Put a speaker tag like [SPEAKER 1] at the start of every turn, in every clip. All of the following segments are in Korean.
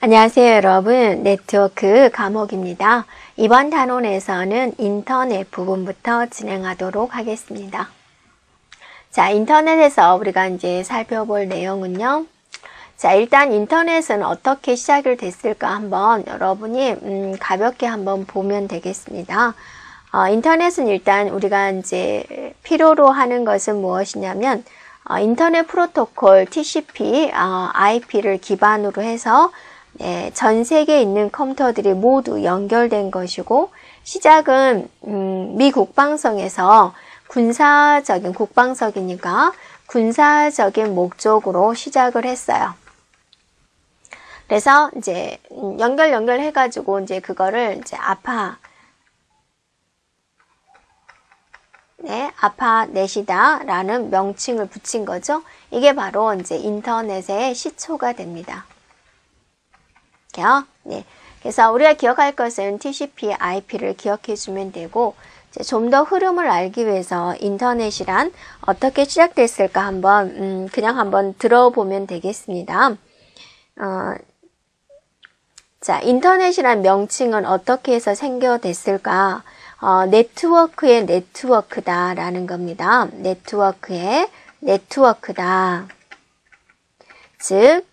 [SPEAKER 1] 안녕하세요, 여러분. 네트워크 과목입니다. 이번 단원에서는 인터넷 부분부터 진행하도록 하겠습니다. 자, 인터넷에서 우리가 이제 살펴볼 내용은요. 자, 일단 인터넷은 어떻게 시작이 됐을까 한번 여러분이 가볍게 한번 보면 되겠습니다. 인터넷은 일단 우리가 이제 필요로 하는 것은 무엇이냐면 인터넷 프로토콜 TCP, IP를 기반으로 해서 전 세계에 있는 컴퓨터들이 모두 연결된 것이고, 시작은 미 국방성에서 국방석이니까 군사적인 목적으로 시작을 했어요. 그래서 이제 연결해가지고 이제 그거를 이제 아파넷이다라는 명칭을 붙인 거죠. 이게 바로 이제 인터넷의 시초가 됩니다. 네. 그래서 우리가 기억할 것은 TCP, IP를 기억해 주면 되고, 좀 더 흐름을 알기 위해서 인터넷이란 어떻게 시작됐을까 한번 그냥 한번 들어보면 되겠습니다. 자, 인터넷이란 명칭은 어떻게 해서 생겨됐을까? 네트워크의 네트워크다라는 겁니다. 네트워크의 네트워크다. 즉,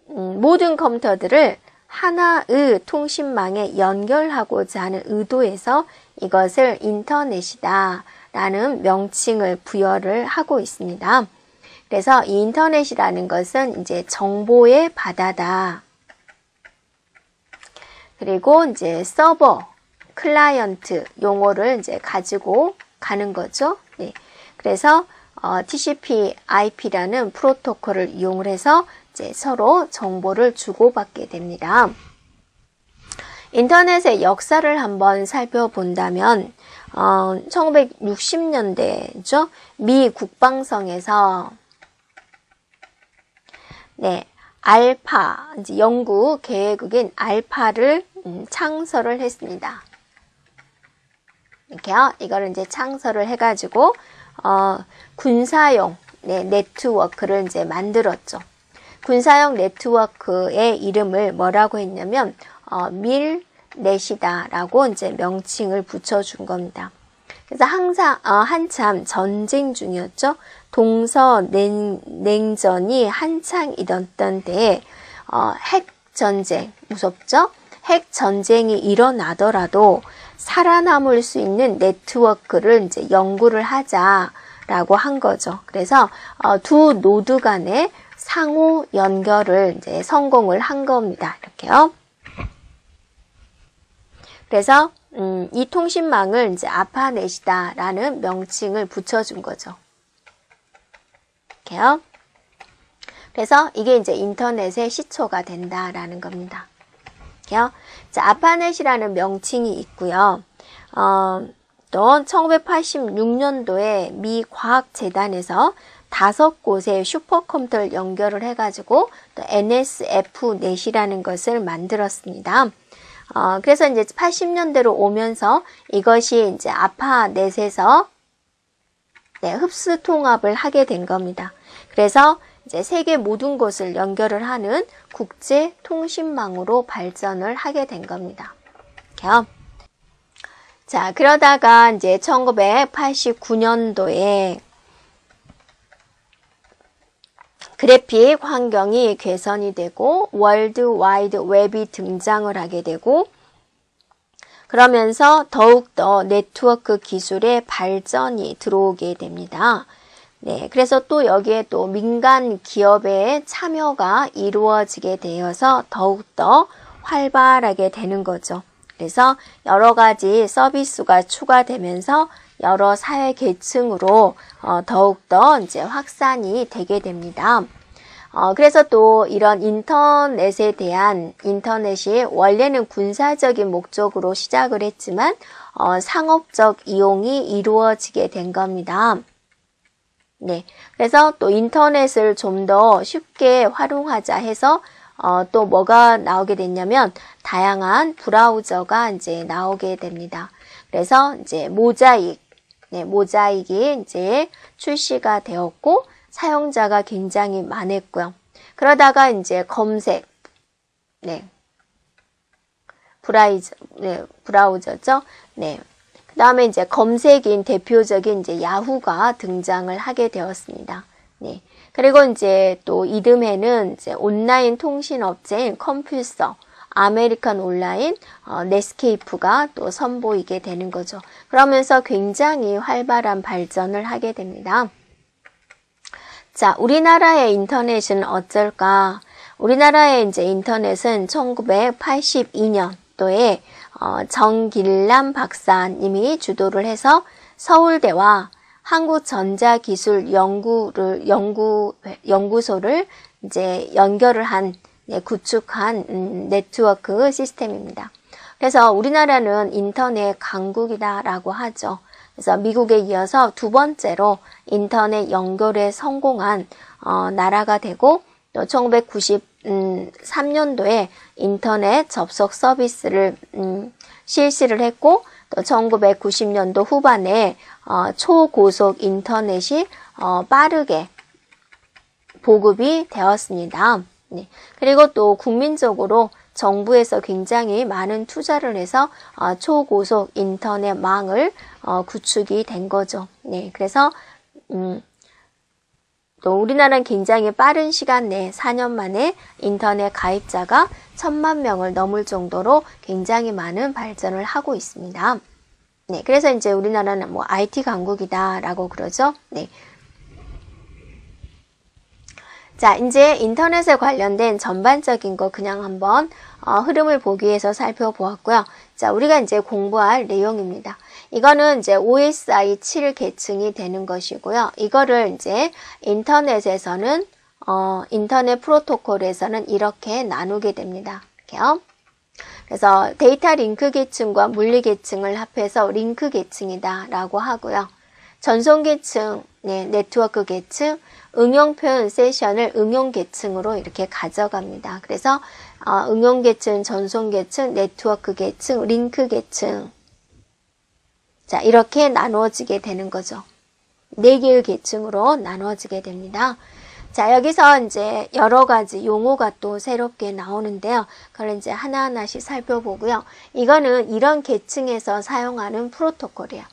[SPEAKER 1] 모든 컴퓨터들을 하나의 통신망에 연결하고자 하는 의도에서 이것을 인터넷이다 라는 명칭을 부여를 하고 있습니다. 그래서 이 인터넷이라는 것은 이제 정보의 바다다. 그리고 이제 서버, 클라이언트 용어를 이제 가지고 가는 거죠. 네. 그래서 TCP, IP라는 프로토콜을 이용을 해서 이제 서로 정보를 주고받게 됩니다. 인터넷의 역사를 한번 살펴본다면 1960년대죠. 미 국방성에서 알파, 이제 연구 계획국인 알파를 창설을 했습니다. 이렇게요. 이거를 이제 창설을 해가지고 군사용 네트워크를 이제 만들었죠. 군사용 네트워크의 이름을 뭐라고 했냐면 밀넷이다라고 이제 명칭을 붙여준 겁니다. 그래서 한참 전쟁 중이었죠. 동서냉전이 한창이던 때에 핵 전쟁, 무섭죠? 핵 전쟁이 일어나더라도 살아남을 수 있는 네트워크를 이제 연구를 하자라고 한 거죠. 그래서 두 노드 간의 상호 연결을 이제 성공을 한 겁니다. 이렇게요. 그래서 이 통신망을 이제 아파넷이다라는 명칭을 붙여준 거죠. 이렇게요. 그래서 이게 이제 인터넷의 시초가 된다라는 겁니다. 이렇게요. 자, 아파넷이라는 명칭이 있고요. 또 1986년도에 미 과학재단에서 5곳의 슈퍼컴퓨터를 연결을 해가지고 또 NSF넷이라는 것을 만들었습니다. 그래서 이제 80년대로 오면서 이것이 이제 아파넷에서 흡수 통합을 하게 된 겁니다. 그래서 이제 세계 모든 곳을 연결을 하는 국제 통신망으로 발전을 하게 된 겁니다. 이렇게요. 자, 그러다가 이제 1989년도에 그래픽 환경이 개선이 되고 월드 와이드 웹이 등장을 하게 되고, 그러면서 더욱더 네트워크 기술의 발전이 들어오게 됩니다. 네, 그래서 또 여기에 또 민간 기업의 참여가 이루어지게 되어서 더욱더 활발하게 되는 거죠. 그래서 여러 가지 서비스가 추가되면서 여러 사회 계층으로 더욱더 이제 확산이 되게 됩니다. 그래서 또 이런 인터넷이 원래는 군사적인 목적으로 시작을 했지만 상업적 이용이 이루어지게 된 겁니다. 네, 그래서 또 인터넷을 좀 더 쉽게 활용하자 해서 또 뭐가 나오게 됐냐면 다양한 브라우저가 이제 나오게 됩니다. 그래서 이제 모자익이 이제 출시가 되었고 사용자가 굉장히 많았고요. 그러다가 이제 검색, 네. 브라우저죠. 네. 그 다음에 이제 검색인 대표적인 이제 야후가 등장을 하게 되었습니다. 네. 그리고 이제 또 이듬해는 이제 온라인 통신업체인 컴퓨서, 아메리칸 온라인, 넷스케이프가 또 선보이게 되는 거죠. 그러면서 굉장히 활발한 발전을 하게 됩니다. 자, 우리나라의 인터넷은 어쩔까? 우리나라의 이제 인터넷은 1982년도에 정길남 박사님이 주도를 해서 서울대와 한국전자기술연구소를 이제 연결을 한, 구축한 네트워크 시스템입니다. 그래서 우리나라는 인터넷 강국이다라고 하죠. 그래서 미국에 이어서 두 번째로 인터넷 연결에 성공한 나라가 되고, 또 1993년도에 인터넷 접속 서비스를 실시를 했고, 또 1990년도 후반에 초고속 인터넷이 빠르게 보급이 되었습니다. 네. 그리고 또 국민적으로 정부에서 굉장히 많은 투자를 해서 초고속 인터넷망을 구축이 된 거죠. 네. 그래서 또 우리나라는 굉장히 빠른 시간 내에 4년 만에 인터넷 가입자가 1000만 명을 넘을 정도로 굉장히 많은 발전을 하고 있습니다. 네, 그래서 이제 우리나라는 뭐 IT 강국이다라고 그러죠. 네. 자, 이제 인터넷에 관련된 전반적인 거 그냥 한번 흐름을 보기 위해서 살펴보았고요. 자, 우리가 이제 공부할 내용입니다. 이거는 이제 OSI 7 계층이 되는 것이고요. 이거를 이제 인터넷에서는 인터넷 프로토콜에서는 이렇게 나누게 됩니다. 이렇게요. 그래서 데이터 링크 계층과 물리 계층을 합해서 링크 계층이다라고 하고요. 전송 계층, 네, 네트워크 계층, 응용 표현 세션을 응용 계층으로 이렇게 가져갑니다. 그래서 응용 계층, 전송 계층, 네트워크 계층, 링크 계층. 자, 이렇게 나누어지게 되는 거죠. 4개의 계층으로 나누어지게 됩니다. 자, 여기서 이제 여러 가지 용어가 또 새롭게 나오는데요. 그걸 이제 하나하나씩 살펴보고요. 이거는 이런 계층에서 사용하는 프로토콜이에요.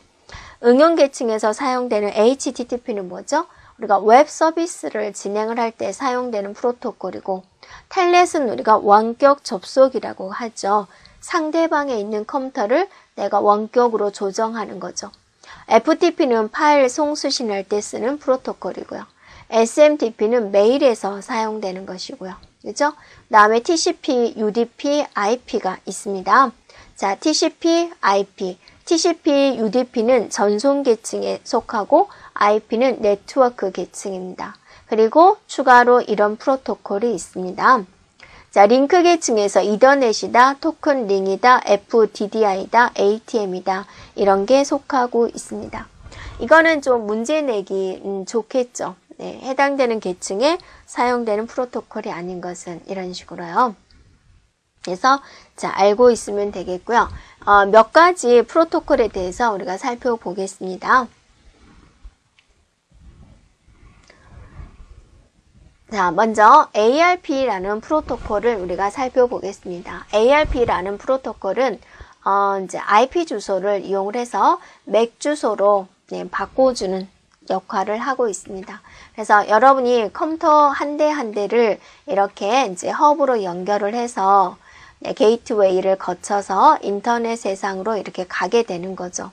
[SPEAKER 1] 응용 계층에서 사용되는 HTTP는 뭐죠? 우리가 웹 서비스를 진행을 할 때 사용되는 프로토콜이고, 텔넷은 우리가 원격 접속이라고 하죠. 상대방에 있는 컴퓨터를 내가 원격으로 조정하는 거죠. FTP는 파일 송수신할 때 쓰는 프로토콜이고요. SMTP는 메일에서 사용되는 것이고요. 그죠? 다음에 TCP, UDP, IP가 있습니다. 자, TCP, IP. TCP, UDP는 전송 계층에 속하고 IP는 네트워크 계층입니다. 그리고 추가로 이런 프로토콜이 있습니다. 자, 링크 계층에서 이더넷이다, 토큰 링이다, FDDI다, ATM이다. 이런 게 속하고 있습니다. 이거는 좀 문제 내기 좋겠죠. 네, 해당되는 계층에 사용되는 프로토콜이 아닌 것은 이런 식으로요. 그래서 자, 알고 있으면 되겠고요. 몇 가지 프로토콜에 대해서 우리가 살펴보겠습니다. 자, 먼저 ARP라는 프로토콜을 우리가 살펴보겠습니다. ARP라는 프로토콜은 이제 IP 주소를 이용을 해서 맥 주소로 바꿔주는 역할을 하고 있습니다. 그래서 여러분이 컴퓨터 한 대 한 대를 이렇게 이제 허브로 연결을 해서 게이트웨이를 거쳐서 인터넷 세상으로 이렇게 가게 되는 거죠.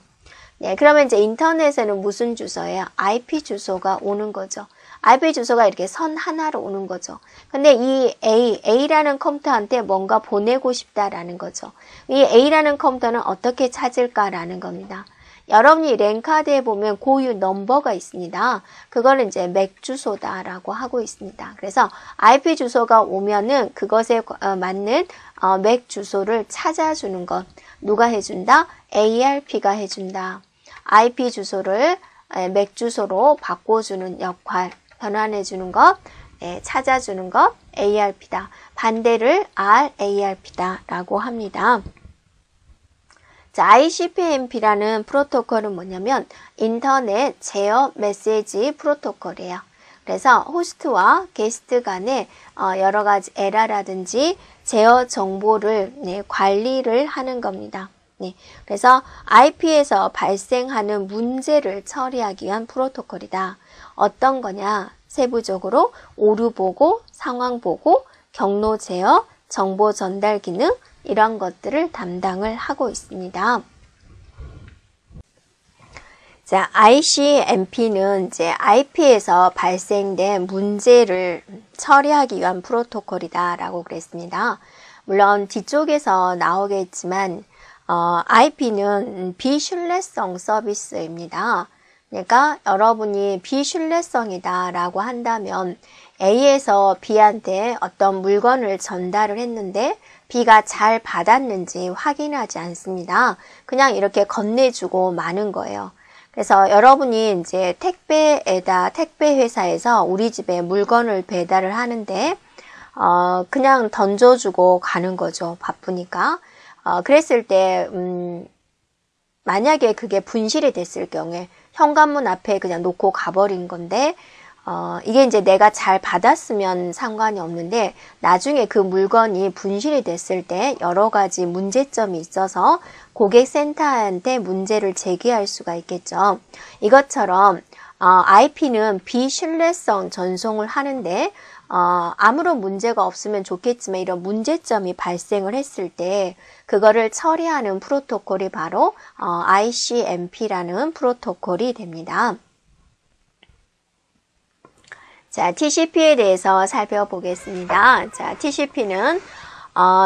[SPEAKER 1] 네, 그러면 이제 인터넷에는 무슨 주소예요? IP 주소가 오는 거죠. IP 주소가 이렇게 선 하나로 오는 거죠. 근데 이 A라는 컴퓨터한테 뭔가 보내고 싶다라는 거죠. 이 A라는 컴퓨터는 어떻게 찾을까라는 겁니다. 여러분이 랜카드에 보면 고유 넘버가 있습니다. 그거는 이제 맥 주소다라고 하고 있습니다. 그래서 IP 주소가 오면은 그것에 맞는 맥 주소를 찾아주는 것. 누가 해준다? ARP가 해준다. IP 주소를 맥 주소로 바꿔주는 역할, 변환해주는 것, 찾아주는 것, ARP다. 반대를 RARP다 라고 합니다. 자, ICMP라는 프로토콜은 뭐냐면 인터넷 제어 메시지 프로토콜이에요. 그래서 호스트와 게스트 간에 여러 가지 에러라든지 제어 정보를 관리를 하는 겁니다. 그래서 IP에서 발생하는 문제를 처리하기 위한 프로토콜이다. 어떤 거냐? 세부적으로 오류 보고, 상황 보고, 경로 제어, 정보 전달 기능 이런 것들을 담당을 하고 있습니다. 자, ICMP는 이제 IP에서 발생된 문제를 처리하기 위한 프로토콜이다라고 그랬습니다. 물론 뒤쪽에서 나오겠지만 IP는 비신뢰성 서비스입니다. 그러니까 여러분이 비신뢰성이다라고 한다면 A에서 B한테 어떤 물건을 전달을 했는데 B가 잘 받았는지 확인하지 않습니다. 그냥 이렇게 건네주고 마는 거예요. 그래서 여러분이 이제 택배 회사에서 우리 집에 물건을 배달을 하는데 그냥 던져주고 가는 거죠. 바쁘니까. 그랬을 때 만약에 그게 분실이 됐을 경우에 현관문 앞에 그냥 놓고 가버린 건데 이게 이제 내가 잘 받았으면 상관이 없는데 나중에 그 물건이 분실이 됐을 때 여러 가지 문제점이 있어서 고객센터한테 문제를 제기할 수가 있겠죠. 이것처럼 IP는 비신뢰성 전송을 하는데 아무런 문제가 없으면 좋겠지만 이런 문제점이 발생을 했을 때 그거를 처리하는 프로토콜이 바로 ICMP라는 프로토콜이 됩니다. 자, TCP에 대해서 살펴보겠습니다. 자, TCP는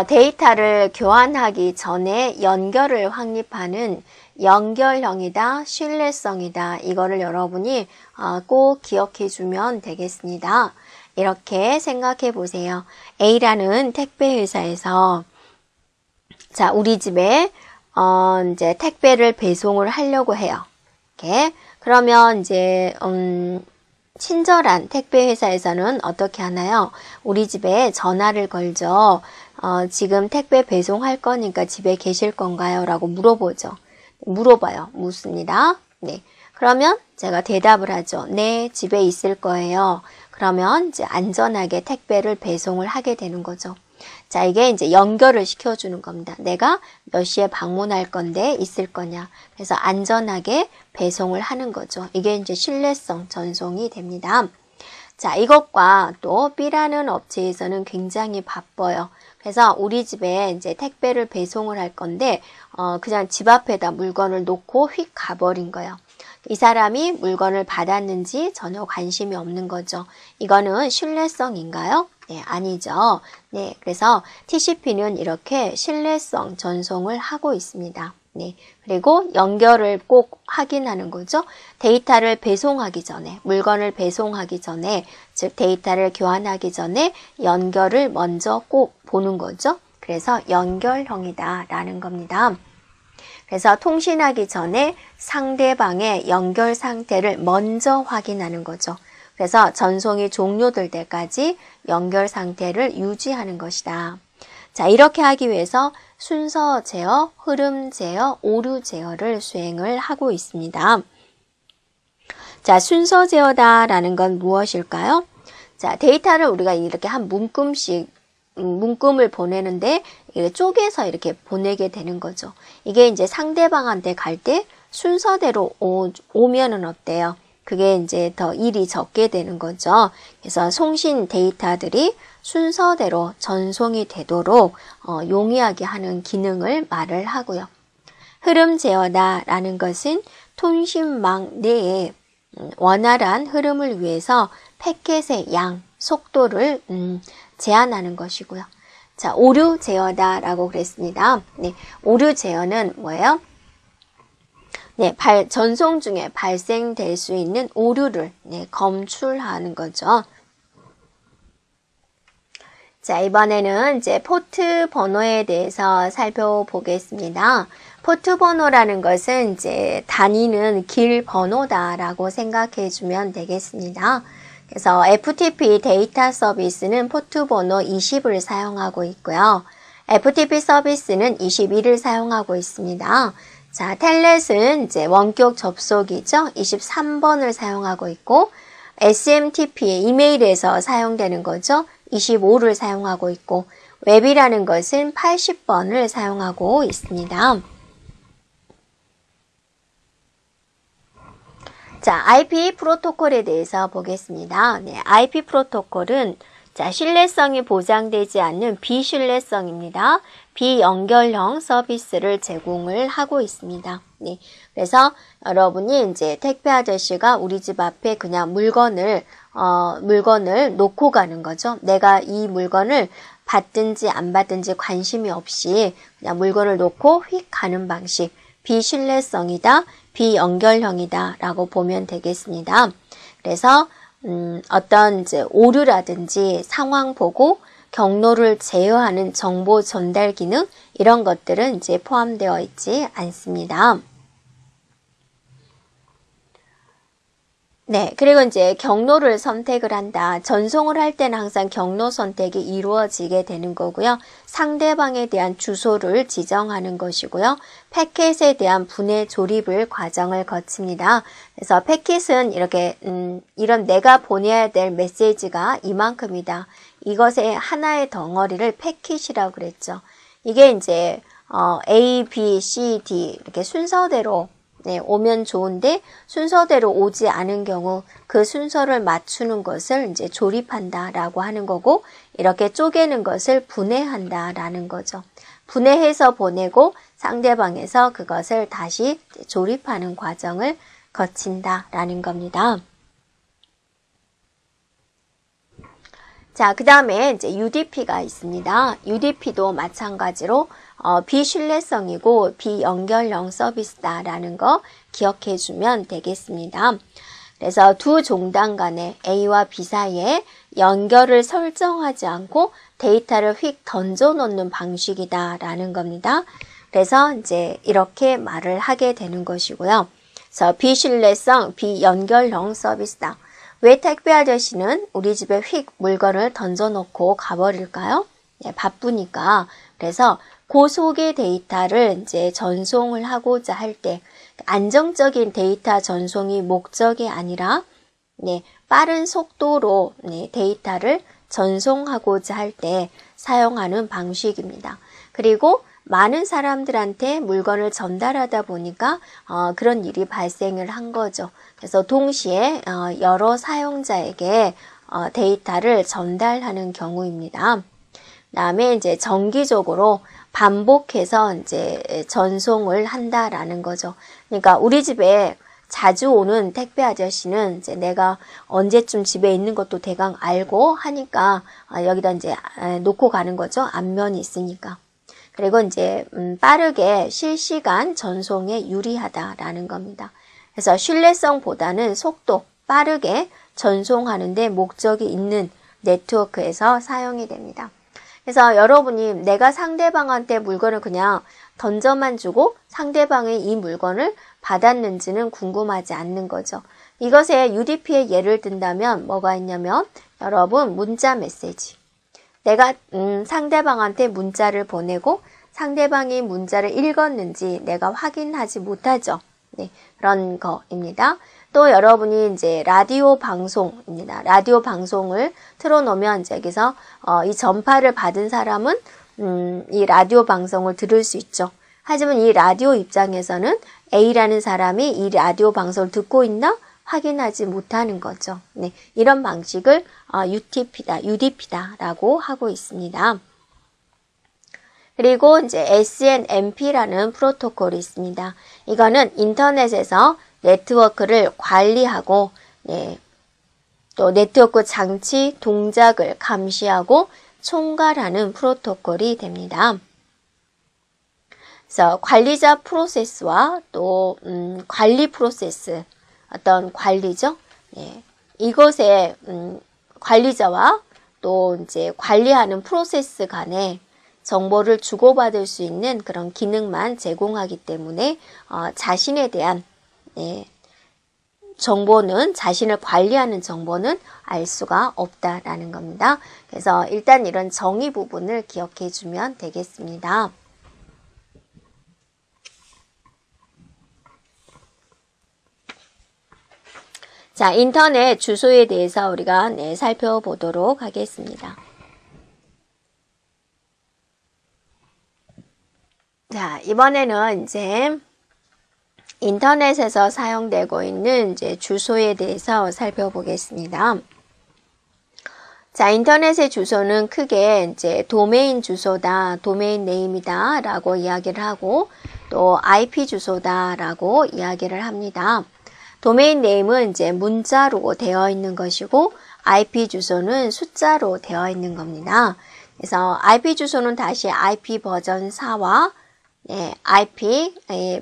[SPEAKER 1] 데이터를 교환하기 전에 연결을 확립하는 연결형이다, 신뢰성이다. 이거를 여러분이 꼭 기억해 주면 되겠습니다. 이렇게 생각해 보세요. A라는 택배 회사에서 자, 우리 집에 이제 택배를 배송을 하려고 해요. 이렇게. 그러면 이제 친절한 택배 회사에서는 어떻게 하나요? 우리 집에 전화를 걸죠. 지금 택배 배송할 거니까 집에 계실 건가요? 라고 물어보죠. 묻습니다. 네. 그러면 제가 대답을 하죠. 네, 집에 있을 거예요. 그러면 이제 안전하게 택배를 배송을 하게 되는 거죠. 자, 이게 이제 연결을 시켜주는 겁니다. 내가 몇 시에 방문할 건데 있을 거냐. 그래서 안전하게 배송을 하는 거죠. 이게 이제 신뢰성 전송이 됩니다. 자, 이것과 또 B라는 업체에서는 굉장히 바빠요. 그래서 우리 집에 이제 택배를 배송을 할 건데, 그냥 집 앞에다 물건을 놓고 휙 가버린 거예요. 이 사람이 물건을 받았는지 전혀 관심이 없는 거죠. 이거는 신뢰성인가요? 네, 아니죠. 네, 그래서 TCP는 이렇게 신뢰성 전송을 하고 있습니다. 네, 그리고 연결을 꼭 확인하는 거죠. 데이터를 배송하기 전에, 물건을 배송하기 전에, 즉 데이터를 교환하기 전에 연결을 먼저 꼭 보는 거죠. 그래서 연결형이다라는 겁니다. 그래서 통신하기 전에 상대방의 연결 상태를 먼저 확인하는 거죠. 그래서 전송이 종료될 때까지 연결 상태를 유지하는 것이다. 자, 이렇게 하기 위해서 순서 제어, 흐름 제어, 오류 제어를 수행을 하고 있습니다. 자, 순서 제어다라는 건 무엇일까요? 자, 데이터를 우리가 이렇게 한 문금을 보내는데 이게 쪼개서 이렇게 보내게 되는 거죠. 이게 이제 상대방한테 갈 때 순서대로 오면은 어때요? 그게 이제 더 일이 적게 되는 거죠. 그래서 송신 데이터들이 순서대로 전송이 되도록 용이하게 하는 기능을 말을 하고요. 흐름 제어다라는 것은 통신망 내에 원활한 흐름을 위해서 패켓의 양, 속도를 제한하는 것이고요. 자, 오류 제어다라고 그랬습니다. 네, 오류 제어는 뭐예요? 네, 전송 중에 발생될 수 있는 오류를 검출하는 거죠. 자, 이번에는 이제 포트 번호에 대해서 살펴보겠습니다. 포트 번호라는 것은 이제 다니는 길 번호다라고 생각해 주면 되겠습니다. 그래서 FTP 데이터 서비스는 포트 번호 20을 사용하고 있고요. FTP 서비스는 21을 사용하고 있습니다. 자, 텔넷은 이제 원격 접속이죠. 23번을 사용하고 있고, SMTP, 이메일에서 사용되는 거죠. 25를 사용하고 있고, 웹이라는 것은 80번을 사용하고 있습니다. 자, IP 프로토콜에 대해서 보겠습니다. 네, IP 프로토콜은 자, 신뢰성이 보장되지 않는 비신뢰성입니다. 비연결형 서비스를 제공을 하고 있습니다. 네, 그래서 여러분이 이제 택배 아저씨가 우리 집 앞에 그냥 물건을 놓고 가는 거죠. 내가 이 물건을 받든지 안 받든지 관심이 없이 그냥 물건을 놓고 휙 가는 방식. 비신뢰성이다, 비연결형이다 라고 보면 되겠습니다. 그래서 어떤 이제 오류라든지 상황 보고 경로를 제어하는 정보 전달 기능 이런 것들은 이제 포함되어 있지 않습니다. 네, 그리고 이제 경로를 선택을 한다. 전송을 할 때는 항상 경로 선택이 이루어지게 되는 거고요. 상대방에 대한 주소를 지정하는 것이고요. 패킷에 대한 분해 조립을 과정을 거칩니다. 그래서 패킷은 이렇게 이런 내가 보내야 될 메시지가 이만큼이다. 이것의 하나의 덩어리를 패킷이라고 그랬죠. 이게 이제 A, B, C, D 이렇게 순서대로 네, 오면 좋은데 순서대로 오지 않은 경우 그 순서를 맞추는 것을 이제 조립한다라고 하는 거고 이렇게 쪼개는 것을 분해한다라는 거죠. 분해해서 보내고 상대방에서 그것을 다시 조립하는 과정을 거친다라는 겁니다. 자, 그 다음에 이제 UDP가 있습니다. UDP도 마찬가지로 비신뢰성이고 비연결형 서비스다라는 거 기억해 주면 되겠습니다. 그래서 두 종단 간에 A와 B 사이에 연결을 설정하지 않고 데이터를 휙 던져 놓는 방식이다라는 겁니다. 그래서 이제 이렇게 말을 하게 되는 것이고요. 그래서 비신뢰성, 비연결형 서비스다. 왜 택배 아저씨는 우리 집에 휙 물건을 던져놓고 가버릴까요? 네, 바쁘니까. 그래서 그 속의 데이터를 이제 전송을 하고자 할 때 안정적인 데이터 전송이 목적이 아니라 네, 빠른 속도로 네, 데이터를 전송하고자 할 때 사용하는 방식입니다. 그리고 많은 사람들한테 물건을 전달하다 보니까 그런 일이 발생을 한 거죠. 그래서 동시에 여러 사용자에게 데이터를 전달하는 경우입니다. 그다음에 이제 정기적으로 반복해서 이제 전송을 한다라는 거죠. 그러니까 우리 집에 자주 오는 택배 아저씨는 이제 내가 언제쯤 집에 있는 것도 대강 알고 하니까 여기다 이제 놓고 가는 거죠. 안면이 있으니까. 그리고 이제 빠르게 실시간 전송에 유리하다라는 겁니다. 그래서 신뢰성보다는 속도, 빠르게 전송하는 데 목적이 있는 네트워크에서 사용이 됩니다. 그래서 여러분이 내가 상대방한테 물건을 그냥 던져만 주고 상대방이 이 물건을 받았는지는 궁금하지 않는 거죠. 이것에 UDP의 예를 든다면 뭐가 있냐면 여러분 문자 메시지. 내가 상대방한테 문자를 보내고 상대방이 문자를 읽었는지 내가 확인하지 못하죠. 네, 그런 거입니다. 또 여러분이 이제 라디오 방송입니다. 라디오 방송을 틀어놓으면 이제 여기서 이 전파를 받은 사람은 이 라디오 방송을 들을 수 있죠. 하지만 이 라디오 입장에서는 A라는 사람이 이 라디오 방송을 듣고 있나 확인하지 못하는 거죠. 네, 이런 방식을 UDP다라고 하고 있습니다. 그리고 이제 SNMP라는 프로토콜이 있습니다. 이거는 인터넷에서 네트워크를 관리하고 또 네트워크 장치 동작을 감시하고 총괄하는 프로토콜이 됩니다. 그래서 관리자 프로세스와 또 관리 프로세스 어떤 관리죠. 예. 이것의 관리자와 또 이제 관리하는 프로세스 간에 정보를 주고받을 수 있는 그런 기능만 제공하기 때문에 자신에 대한 정보는 자신을 관리하는 정보는 알 수가 없다라는 겁니다. 그래서 일단 이런 정의 부분을 기억해 주면 되겠습니다. 자, 인터넷 주소에 대해서 우리가 살펴보도록 하겠습니다. 자, 이번에는 이제 인터넷에서 사용되고 있는 주소에 대해서 살펴보겠습니다. 자, 인터넷의 주소는 크게 도메인 주소다, 도메인 네임이다 라고 이야기를 하고 또 IP 주소다 라고 이야기를 합니다. 도메인 네임은 문자로 되어 있는 것이고 IP 주소는 숫자로 되어 있는 겁니다. 그래서 IP 주소는 다시 IP 버전 4와 IP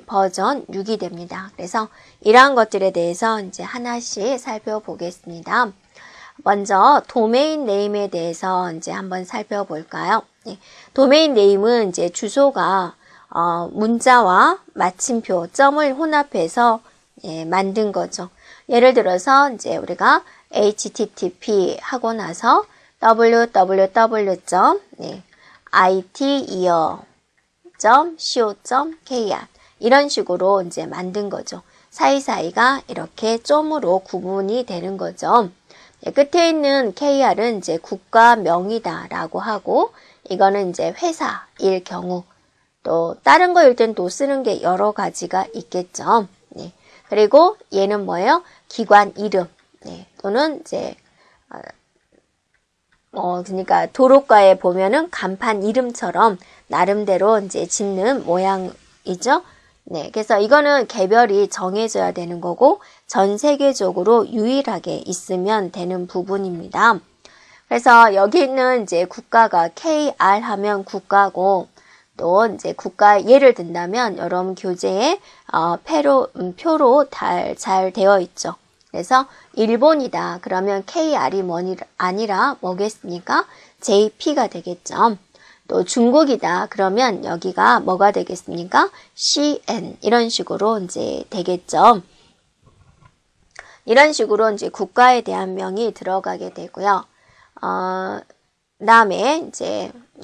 [SPEAKER 1] 버전 6이 됩니다. 그래서 이러한 것들에 대해서 하나씩 살펴보겠습니다. 먼저 도메인 네임에 대해서 한번 살펴볼까요? 도메인 네임은 주소가 문자와 마침표, 점을 혼합해서 만든 거죠. 예를 들어서 우리가 http 하고 나서 www.itear.co.kr 이런 식으로 만든 거죠. 사이사이가 이렇게 점으로 구분이 되는 거죠. 끝에 있는 KR은 국가명이다 라고 하고 이거는 회사일 경우 또 다른 거일 땐 또 쓰는 게 여러 가지가 있겠죠. 그리고 얘는 뭐예요? 기관 이름. 또는 그러니까 도로가에 보면은 간판 이름처럼 나름대로 짓는 모양이죠. 그래서 이거는 개별이 정해져야 되는 거고 전 세계적으로 유일하게 있으면 되는 부분입니다. 그래서 여기 있는 국가가 KR 하면 국가고 또 국가 예를 든다면 여러분 교재에 표로 잘 되어 있죠. 그래서 일본이다 그러면 KR이 아니라 뭐겠습니까? JP가 되겠죠. 또 중국이다 그러면 여기가 뭐가 되겠습니까? CN 이런 식으로 되겠죠. 이런 식으로 국가에 대한 명이 들어가게 되고요. 그다음에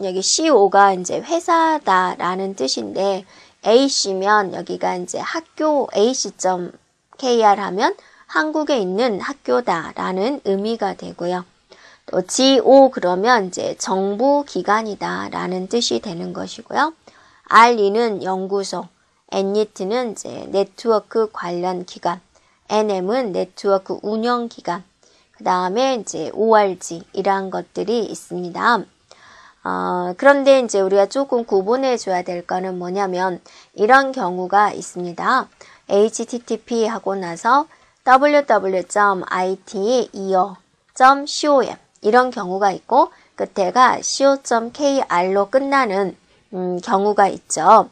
[SPEAKER 1] 여기 CO가 회사다라는 뜻인데 A씨면 여기가 학교 AC.KR 하면 한국에 있는 학교다라는 의미가 되고요. 또 GO 그러면 정부 기관이다라는 뜻이 되는 것이고요. RE는 연구소, NET는 네트워크 관련 기관, NM은 네트워크 운영 기관, 그 다음에 ORG 이러한 것들이 있습니다. 그런데 우리가 조금 구분해 줘야 될 거는 뭐냐면 이런 경우가 있습니다. http 하고 나서 www.itear.com 이런 경우가 있고 끝에가 co.kr로 끝나는 경우가 있죠.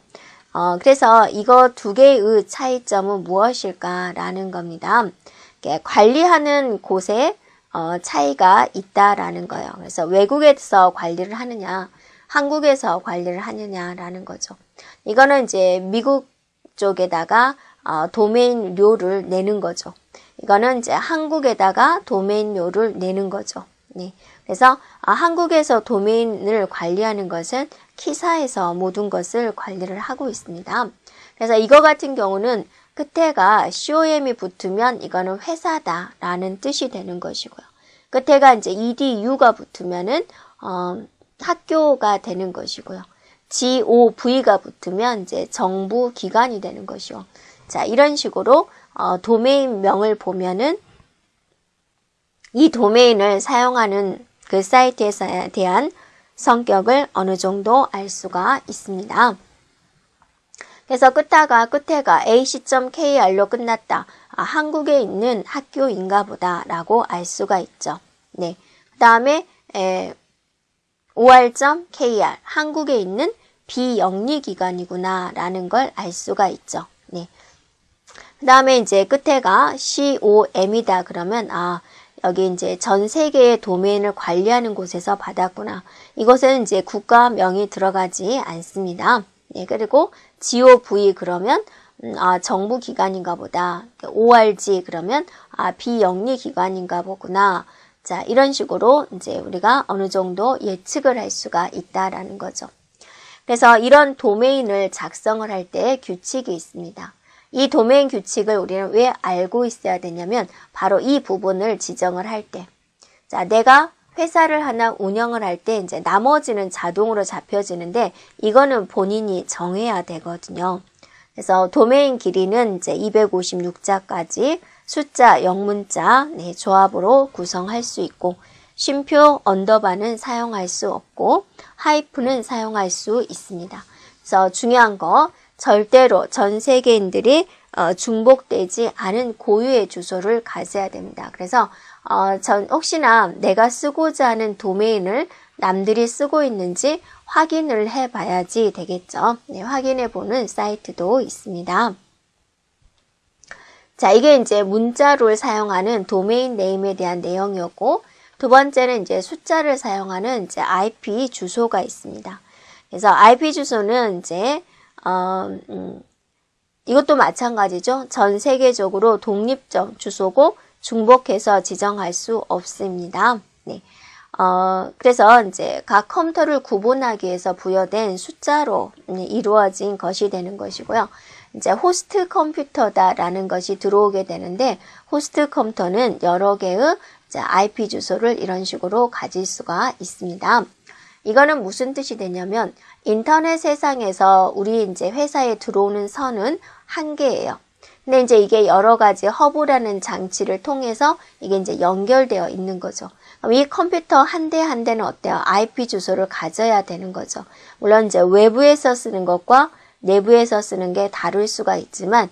[SPEAKER 1] 그래서 이거 두 개의 차이점은 무엇일까라는 겁니다. 관리하는 곳에 차이가 있다라는 거예요. 그래서 외국에서 관리를 하느냐, 한국에서 관리를 하느냐라는 거죠. 이거는 미국 쪽에다가 도메인료를 내는 거죠. 이거는 한국에다가 도메인료를 내는 거죠. 그래서 한국에서 도메인을 관리하는 것은 키사에서 모든 것을 관리를 하고 있습니다. 그래서 이거 같은 경우는 끝에가 COM이 붙으면 이거는 회사다라는 뜻이 되는 것이고요. 끝에가 EDU가 붙으면은 학교가 되는 것이고요. GOV가 붙으면 정부 기관이 되는 것이요. 자, 이런 식으로 도메인명을 보면은 이 도메인을 사용하는 그 사이트에 대한 성격을 어느 정도 알 수가 있습니다. 그래서 끝에가 ac.kr로 끝났다. 한국에 있는 학교인가 보다 라고 알 수가 있죠. 그 다음에 or.kr 한국에 있는 비영리기관이구나 라는 걸 알 수가 있죠. 그 다음에 끝에가 com이다 그러면 여기 전 세계의 도메인을 관리하는 곳에서 받았구나. 이것은 국가명이 들어가지 않습니다. 그리고 gov 그러면 정부 기관인가 보다. org 그러면 비영리 기관인가 보구나. 자, 이런 식으로 우리가 어느 정도 예측을 할 수가 있다라는 거죠. 그래서 이런 도메인을 작성을 할 때 규칙이 있습니다. 이 도메인 규칙을 우리는 왜 알고 있어야 되냐면 바로 이 부분을 지정을 할 때. 자, 내가 회사를 하나 운영을 할 때 이제 나머지는 자동으로 잡혀지는데 이거는 본인이 정해야 되거든요. 그래서 도메인 길이는 이제 256자까지 숫자, 영문자, 조합으로 구성할 수 있고 쉼표, 언더바는 사용할 수 없고 하이픈은 사용할 수 있습니다. 그래서 중요한 거 절대로 전 세계인들이 중복되지 않은 고유의 주소를 가져야 됩니다. 그래서 혹시나 내가 쓰고자 하는 도메인을 남들이 쓰고 있는지 확인을 해봐야지 되겠죠. 네, 확인해보는 사이트도 있습니다. 자, 이게 이제 문자로를 사용하는 도메인 네임에 대한 내용이었고, 두 번째는 이제 숫자를 사용하는 이제 IP 주소가 있습니다. 그래서 IP 주소는 이제 이것도 마찬가지죠. 전 세계적으로 독립적 주소고 중복해서 지정할 수 없습니다. 네. 그래서 이제 각 컴퓨터를 구분하기 위해서 부여된 숫자로 이루어진 것이 되는 것이고요. 이제 호스트 컴퓨터다라는 것이 들어오게 되는데 호스트 컴퓨터는 여러 개의 IP 주소를 이런 식으로 가질 수가 있습니다. 이거는 무슨 뜻이 되냐면 인터넷 세상에서 우리 이제 회사에 들어오는 선은 한 개예요. 근데 이제 이게 여러 가지 허브라는 장치를 통해서 이게 이제 연결되어 있는 거죠. 그럼 이 컴퓨터 한 대 한 대는 어때요? IP 주소를 가져야 되는 거죠. 물론 이제 외부에서 쓰는 것과 내부에서 쓰는 게 다를 수가 있지만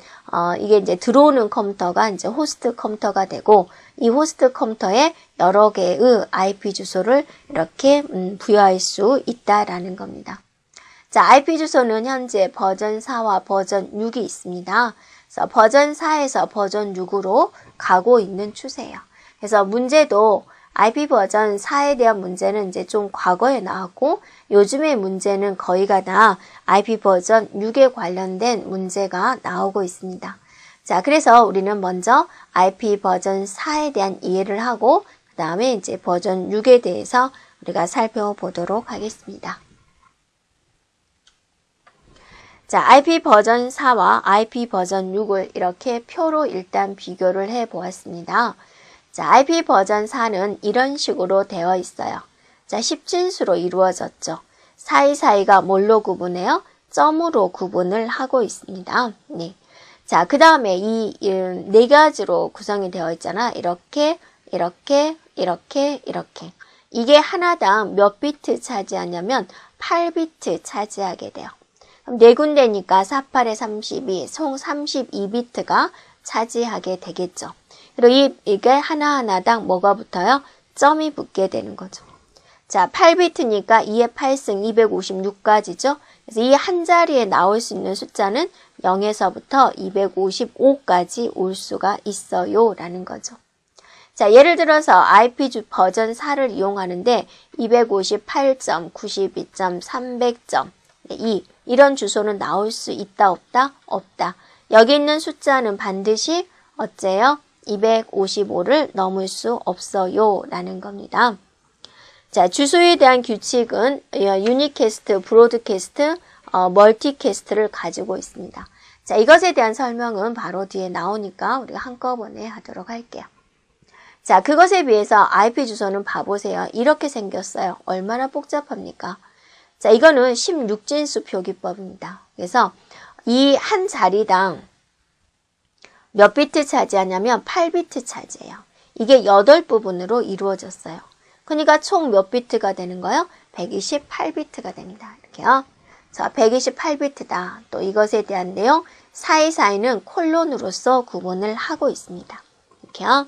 [SPEAKER 1] 이게 이제 들어오는 컴퓨터가 이제 호스트 컴퓨터가 되고 이 호스트 컴퓨터에 여러 개의 IP 주소를 이렇게 부여할 수 있다라는 겁니다. 자, IP 주소는 현재 버전 4와 버전 6이 있습니다. 그래서 버전 4에서 버전 6으로 가고 있는 추세예요. 그래서 문제도 IP 버전 4에 대한 문제는 이제 좀 과거에 나왔고 요즘의 문제는 거의가 다 IP 버전 6에 관련된 문제가 나오고 있습니다. 자, 그래서 우리는 먼저 IP 버전 4에 대한 이해를 하고 그 다음에 이제 버전 6에 대해서 우리가 살펴보도록 하겠습니다. 자, IP 버전 4와 IP 버전 6을 이렇게 표로 일단 비교를 해 보았습니다. 자, IP 버전 4는 이런 식으로 되어 있어요. 자, 10진수로 이루어졌죠. 사이사이가 뭘로 구분해요? 점으로 구분을 하고 있습니다. 네. 자, 그 다음에 이 네 가지로 구성이 되어 있잖아. 이렇게, 이렇게, 이렇게, 이렇게. 이게 하나당 몇 비트 차지하냐면 8비트 차지하게 돼요. 그럼 네 군데니까 48에 32, 총 32비트가 차지하게 되겠죠. 그리고 이게 하나하나당 뭐가 붙어요? 점이 붙게 되는 거죠. 자, 8비트니까 2의 8승 256까지죠. 그래서 이 한 자리에 나올 수 있는 숫자는 0에서부터 255까지 올 수가 있어요. 라는 거죠. 자, 예를 들어서 IP 버전 4를 이용하는데 258점, 92점, 300점, 2 이런 주소는 나올 수 있다, 없다? 없다. 여기 있는 숫자는 반드시 어째요? 255를 넘을 수 없어요. 라는 겁니다. 자, 주소에 대한 규칙은 유니캐스트, 브로드캐스트, 멀티캐스트를 가지고 있습니다. 자, 이것에 대한 설명은 바로 뒤에 나오니까 우리가 한꺼번에 하도록 할게요. 자, 그것에 비해서 IP 주소는 봐보세요. 이렇게 생겼어요. 얼마나 복잡합니까? 자, 이거는 16진수 표기법입니다. 그래서 이 한 자리당 몇 비트 차지하냐면 8비트 차지해요. 이게 8부분으로 이루어졌어요. 그러니까 총 몇 비트가 되는 거예요? 128비트가 됩니다. 이렇게요. 자, 128비트다. 또 이것에 대한 내용 사이사이는 콜론으로서 구분을 하고 있습니다. 이렇게요.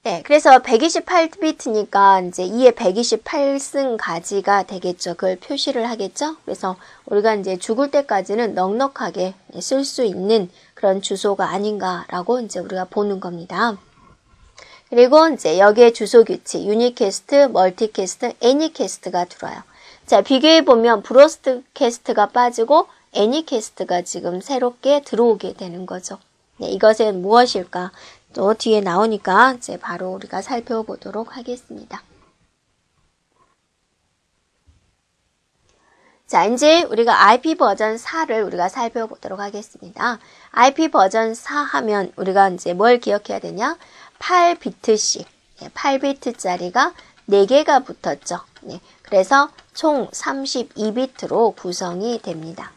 [SPEAKER 1] 네, 그래서 128비트니까 이제 2의 128승 가지가 되겠죠. 그걸 표시를 하겠죠. 그래서 우리가 이제 죽을 때까지는 넉넉하게 쓸 수 있는 그런 주소가 아닌가라고 이제 우리가 보는 겁니다. 그리고 이제 여기에 주소 규칙, 유니캐스트, 멀티캐스트, 애니캐스트가 들어요. 자, 비교해 보면 브로드캐스트가 빠지고 애니캐스트가 지금 새롭게 들어오게 되는 거죠. 네, 이것은 무엇일까? 또 뒤에 나오니까 이제 바로 우리가 살펴보도록 하겠습니다. 자, 이제 우리가 IP 버전 4를 우리가 살펴보도록 하겠습니다. IP 버전 4 하면 우리가 이제 뭘 기억해야 되냐? 8비트씩, 8비트짜리가 4개가 붙었죠. 네, 그래서 총 32비트로 구성이 됩니다.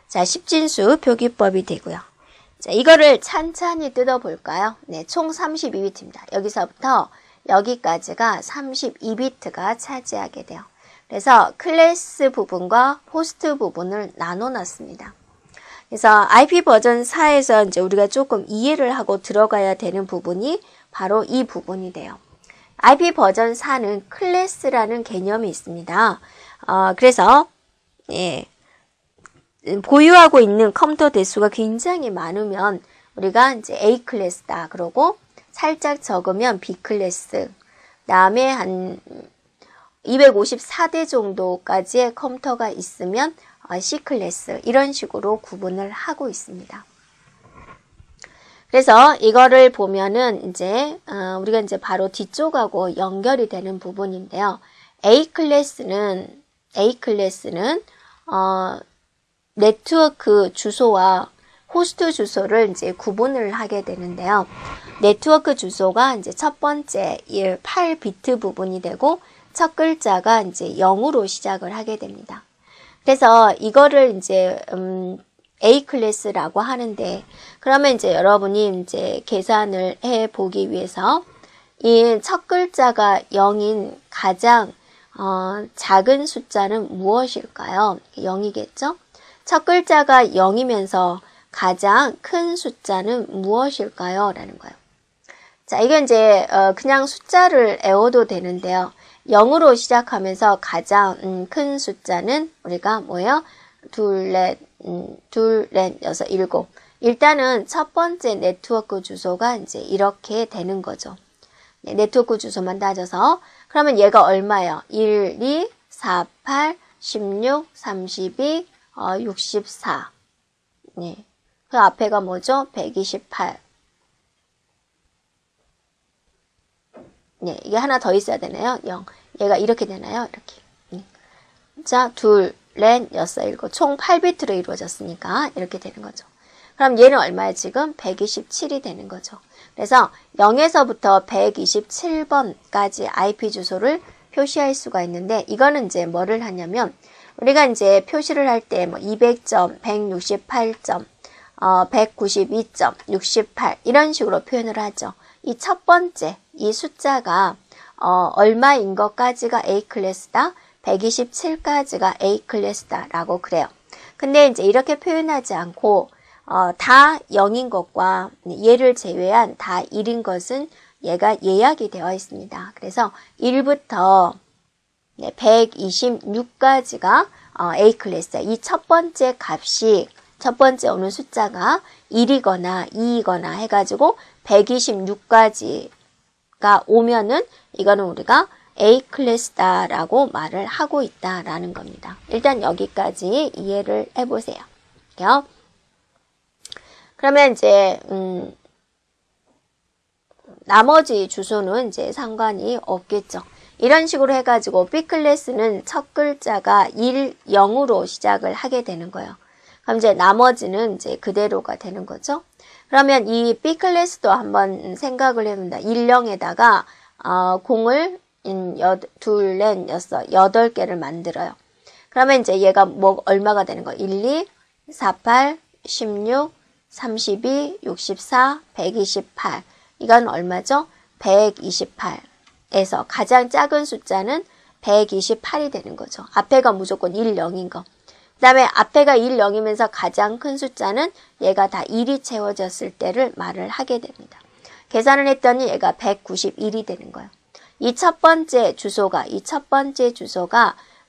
[SPEAKER 1] 자, 십진수 표기법이 되고요. 자, 이거를 찬찬히 뜯어볼까요? 네, 총 32비트입니다. 여기서부터 여기까지가 32비트가 차지하게 돼요. 그래서 클래스 부분과 호스트 부분을 나눠 놨습니다. 그래서 IP 버전 4에서 이제 우리가 조금 이해를 하고 들어가야 되는 부분이 바로 이 부분이 돼요. IP 버전 4는 클래스라는 개념이 있습니다. 그래서 예, 보유하고 있는 컴퓨터 대수가 굉장히 많으면 우리가 이제 A 클래스다. 그러고 살짝 적으면 B 클래스. 그다음에 한 254대 정도까지의 컴퓨터가 있으면 C 클래스 이런 식으로 구분을 하고 있습니다. 그래서 이거를 보면은 이제 우리가 이제 바로 뒤쪽하고 연결이 되는 부분인데요. A 클래스는 네트워크 주소와 호스트 주소를 이제 구분을 하게 되는데요. 네트워크 주소가 이제 첫 번째 8비트 부분이 되고 첫 글자가 이제 0으로 시작을 하게 됩니다. 그래서 이거를 이제 A 클래스라고 하는데, 그러면 이제 여러분이 이제 계산을 해 보기 위해서 이 첫 글자가 0인 가장 작은 숫자는 무엇일까요? 0이겠죠? 첫 글자가 0이면서 가장 큰 숫자는 무엇일까요? 라는 거예요. 자, 이게 이제 그냥 숫자를 외워도 되는데요. 0으로 시작하면서 가장 큰 숫자는 우리가 뭐예요? 둘, 넷, 여섯, 일곱. 일단은 첫 번째 네트워크 주소가 이제 이렇게 되는 거죠. 네, 네트워크 주소만 따져서. 그러면 얘가 얼마예요? 1, 2, 4, 8, 16, 32, 64. 네. 그 앞에가 뭐죠? 128. 네, 이게 하나 더 있어야 되나요? 0. 얘가 이렇게 되나요? 이렇게. 자, 둘, 넷, 여섯, 일곱. 총 8비트로 이루어졌으니까 이렇게 되는 거죠. 그럼 얘는 얼마예요? 지금 127이 되는 거죠. 그래서 0에서부터 127번까지 IP 주소를 표시할 수가 있는데, 이거는 이제 뭐를 하냐면 우리가 이제 표시를 할 때 뭐 200점, 168점, 192점, 68 이런 식으로 표현을 하죠. 이 첫 번째 이 숫자가 얼마인 것까지가 A 클래스다. 127까지가 A 클래스다 라고 그래요. 근데 이제 이렇게 표현하지 않고 다 0인 것과 얘를 제외한 다 1인 것은 얘가 예약이 되어 있습니다. 그래서 1부터 126까지가 A 클래스예요. 이 첫 번째 값이 첫 번째 오는 숫자가 1이거나 2이거나 해가지고 126까지가 오면은 이거는 우리가 A 클래스다라고 말을 하고 있다라는 겁니다. 일단 여기까지 이해를 해보세요. 그러면 이제 나머지 주소는 이제 상관이 없겠죠. 이런 식으로 해가지고 B 클래스는 첫 글자가 1, 0으로 시작을 하게 되는 거예요. 그럼 이제 나머지는 이제 그대로가 되는 거죠. 그러면 이 B 클래스도 한번 생각을 해봅니다. 1, 0에다가 공을 둘, 넷, 여섯, 8개를 만들어요. 그러면 이제 얘가 뭐 얼마가 되는 거예요? 1, 2, 4, 8, 16, 32, 64, 128. 이건 얼마죠? 128에서 가장 작은 숫자는 128이 되는 거죠. 앞에가 무조건 1, 0인 거. 그 다음에 앞에가 1, 0이면서 가장 큰 숫자는 얘가 다 1이 채워졌을 때를 말을 하게 됩니다. 계산을 했더니 얘가 191이 되는 거예요. 이 첫 번째 주소가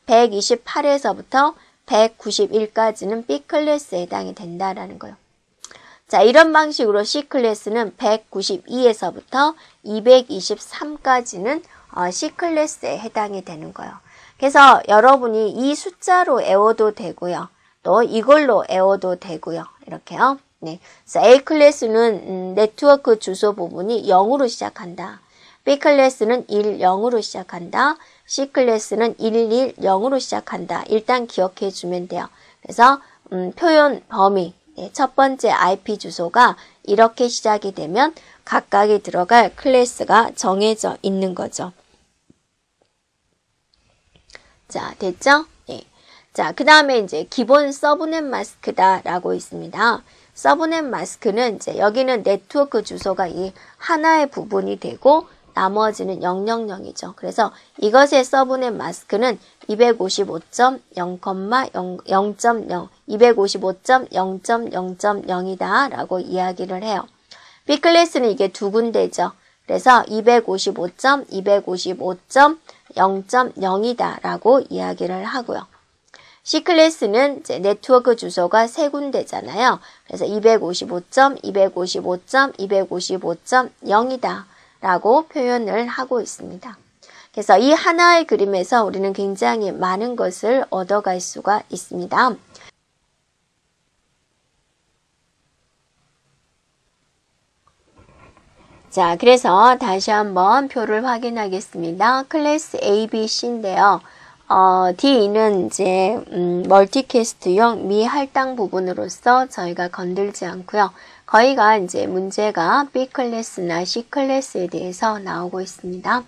[SPEAKER 1] 128에서부터 191까지는 B 클래스에 해당이 된다라는 거예요. 자, 이런 방식으로 C 클래스는 192에서부터 223까지는 C 클래스에 해당이 되는 거예요. 그래서 여러분이 이 숫자로 외워도 되고요. 또 이걸로 외워도 되고요. 이렇게요. 네. 그래서 A 클래스는 네트워크 주소 부분이 0으로 시작한다. B 클래스는 10으로 시작한다. C 클래스는 110으로 시작한다. 일단 기억해 주면 돼요. 그래서 표현 범위, 첫 번째 IP 주소가 이렇게 시작이 되면 각각이 들어갈 클래스가 정해져 있는 거죠. 자, 됐죠? 네. 자, 그 다음에 이제 기본 서브넷 마스크다 라고 있습니다. 서브넷 마스크는 이제 여기는 네트워크 주소가 이 하나의 부분이 되고 나머지는 000이죠. 그래서 이것의 서브넷 마스크는 255.0,0.0, 255.0.0.0이다 라고 이야기를 해요. B 클래스는 이게 두 군데죠. 그래서 255.255.0.0이다 라고 이야기를 하고요. C 클래스는 이제 네트워크 주소가 세 군데잖아요. 그래서 255.255.255.0이다 라고 표현을 하고 있습니다. 그래서 이 하나의 그림에서 우리는 굉장히 많은 것을 얻어갈 수가 있습니다. 자, 그래서 다시 한번 표를 확인하겠습니다. 클래스 A, B, C인데요. D는 이제 멀티캐스트용 미할당 부분으로서 저희가 건들지 않고요. 거의가 이제 문제가 B 클래스나 C 클래스에 대해서 나오고 있습니다.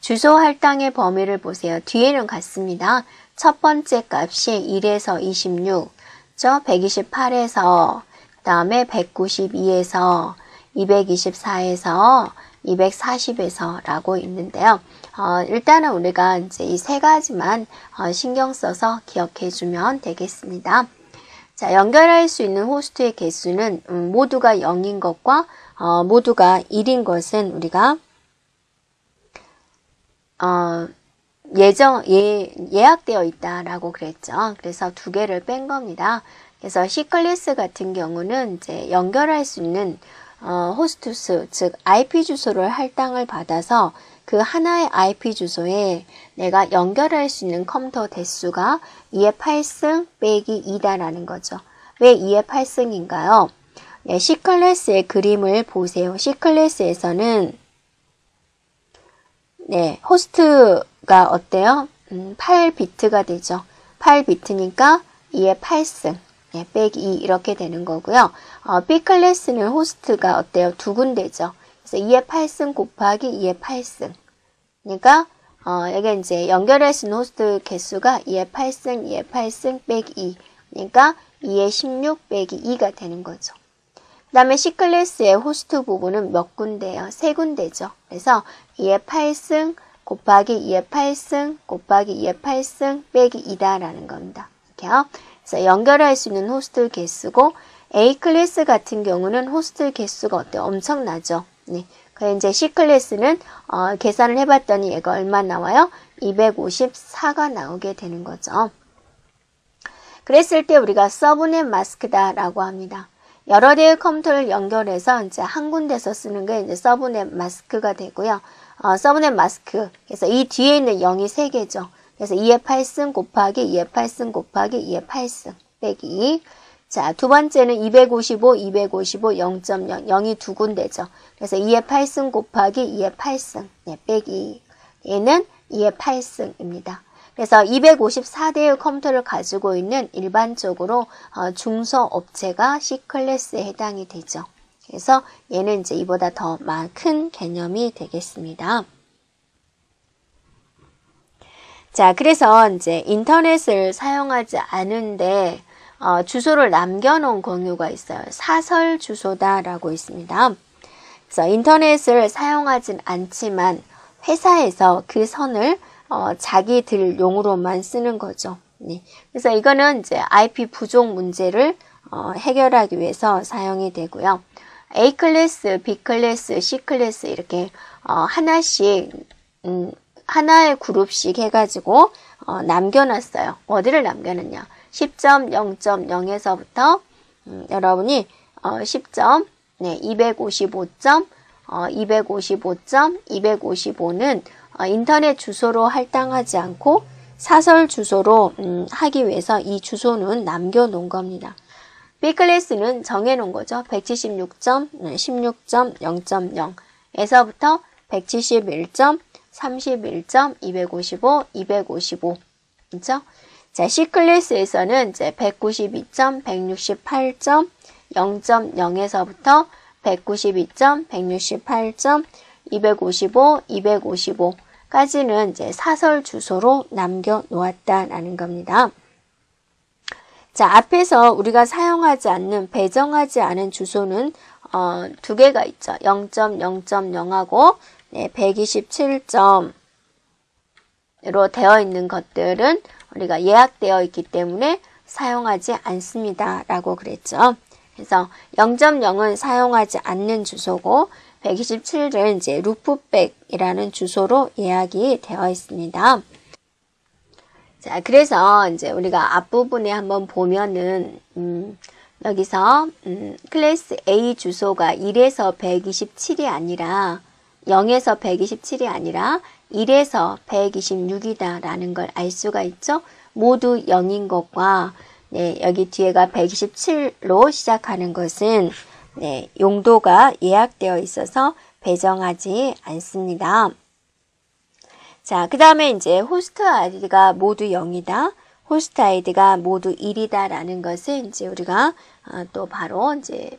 [SPEAKER 1] 주소 할당의 범위를 보세요. 뒤에는 같습니다. 첫 번째 값이 1에서 26, 128에서, 그 다음에 192에서, 224에서, 240에서 라고 있는데요. 일단은 우리가 이제 이 세 가지만 신경 써서 기억해 주면 되겠습니다. 자, 연결할 수 있는 호스트의 개수는 모두가 0인 것과 모두가 1인 것은 우리가 예약되어 있다라고 그랬죠. 그래서 두 개를 뺀 겁니다. 그래서 C 클래스 같은 경우는 이제 연결할 수 있는 호스트 수, 즉 IP 주소를 할당을 받아서 그 하나의 IP 주소에 내가 연결할 수 있는 컴퓨터 대수가 2의 8승 빼기 2다라는 거죠. 왜 2의 8승인가요? 네, C 클래스의 그림을 보세요. C 클래스에서는 네, 호스트가 어때요? 8비트가 되죠. 8비트니까 2의 8승 네, 빼기 2 이렇게 되는 거고요. B 클래스는 호스트가 어때요? 두 군데죠. 그래서 2의 8승 곱하기 2의 8승. 그러니까 여기 이제 연결할 수 있는 호스트 개수가 2의 8승, 2의 8승 빼기 2. 그러니까 2의 16 빼기 2가 되는 거죠. 그 다음에 C 클래스의 호스트 부분은 몇 군데예요? 세 군데죠. 그래서 2의 8승 곱하기 2의 8승 곱하기 2의 8승 빼기 2다라는 겁니다. 이렇게요. 그래서 연결할 수 있는 호스트 개수고 A 클래스 같은 경우는 호스트 개수가 어때요? 엄청나죠. 네. 그래서 이제 C 클래스는 계산을 해봤더니 얘가 얼마 나와요? 254가 나오게 되는 거죠. 그랬을 때 우리가 서브넷 마스크다라고 합니다. 여러 대의 컴퓨터를 연결해서 이제 한 군데서 쓰는 게 이제 서브넷 마스크가 되고요. 서브넷 마스크. 그래서 이 뒤에 있는 0이 3개죠. 그래서 2의 8승 곱하기 2의 8승 곱하기 2의 8승 빼기 2. 자, 두 번째는 255, 255, 0.0. 0이 두 군데죠. 그래서 2의 8승 곱하기 2의 8승 네, 빼기 2. 얘는 2의 8승입니다. 그래서 254대의 컴퓨터를 가지고 있는 일반적으로 중소업체가 C 클래스에 해당이 되죠. 그래서 얘는 이제 이보다 더 큰 개념이 되겠습니다. 자, 그래서 이제 인터넷을 사용하지 않은데 주소를 남겨놓은 공유가 있어요. 사설 주소다라고 있습니다. 그래서 인터넷을 사용하진 않지만 회사에서 그 선을 자기들 용으로만 쓰는 거죠. 네. 그래서 이거는 이제 IP 부족 문제를 해결하기 위해서 사용이 되고요. A 클래스, B 클래스, C 클래스 이렇게 하나씩 하나의 그룹씩 해가지고 남겨놨어요. 어디를 남겨놨냐? 10.0.0에서부터 여러분이 10점, 네, 255점, 255점, 255는 인터넷 주소로 할당하지 않고 사설 주소로 하기 위해서 이 주소는 남겨놓은 겁니다. B 클래스는 정해놓은 거죠. 176점, 16.0.0에서부터 171점, 31점, 255, 255. 그죠? 자, C클래스에서는 이제 192점, 168점, 0.0에서부터 192점, 168점, 255, 255까지는 이제 사설 주소로 남겨 놓았다라는 겁니다. 자, 앞에서 우리가 사용하지 않는, 배정하지 않은 주소는 두 개가 있죠. 0.0.0하고 127점으로 되어 있는 것들은 우리가 예약되어 있기 때문에 사용하지 않습니다. 라고 그랬죠. 그래서 0.0은 사용하지 않는 주소고 127은 이제 루프백이라는 주소로 예약이 되어 있습니다. 자, 그래서 이제 우리가 앞부분에 한번 보면은 여기서 클래스 A 주소가 1에서 127이 아니라 0에서 127이 아니라 1에서 126이다 라는 걸 알 수가 있죠. 모두 0인 것과 여기 뒤에가 127로 시작하는 것은 용도가 예약되어 있어서 배정하지 않습니다. 자, 그 다음에 이제 호스트 아이디가 모두 0이다. 호스트 아이디가 모두 1이다 라는 것을 이제 우리가 또 바로 이제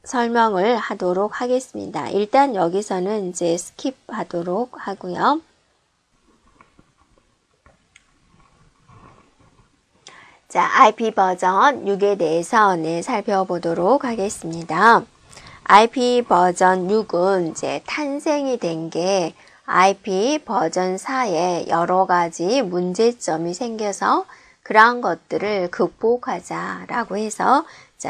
[SPEAKER 1] 설명을 하도록 하겠습니다. 일단 여기서는 이제 스킵하도록 하고요. 자, IP 버전 6에 대해서 살펴보도록 하겠습니다. IP 버전 6은 이제 탄생이 된 게 IP 버전 4에 여러 가지 문제점이 생겨서 그러한 것들을 극복하자라고 해서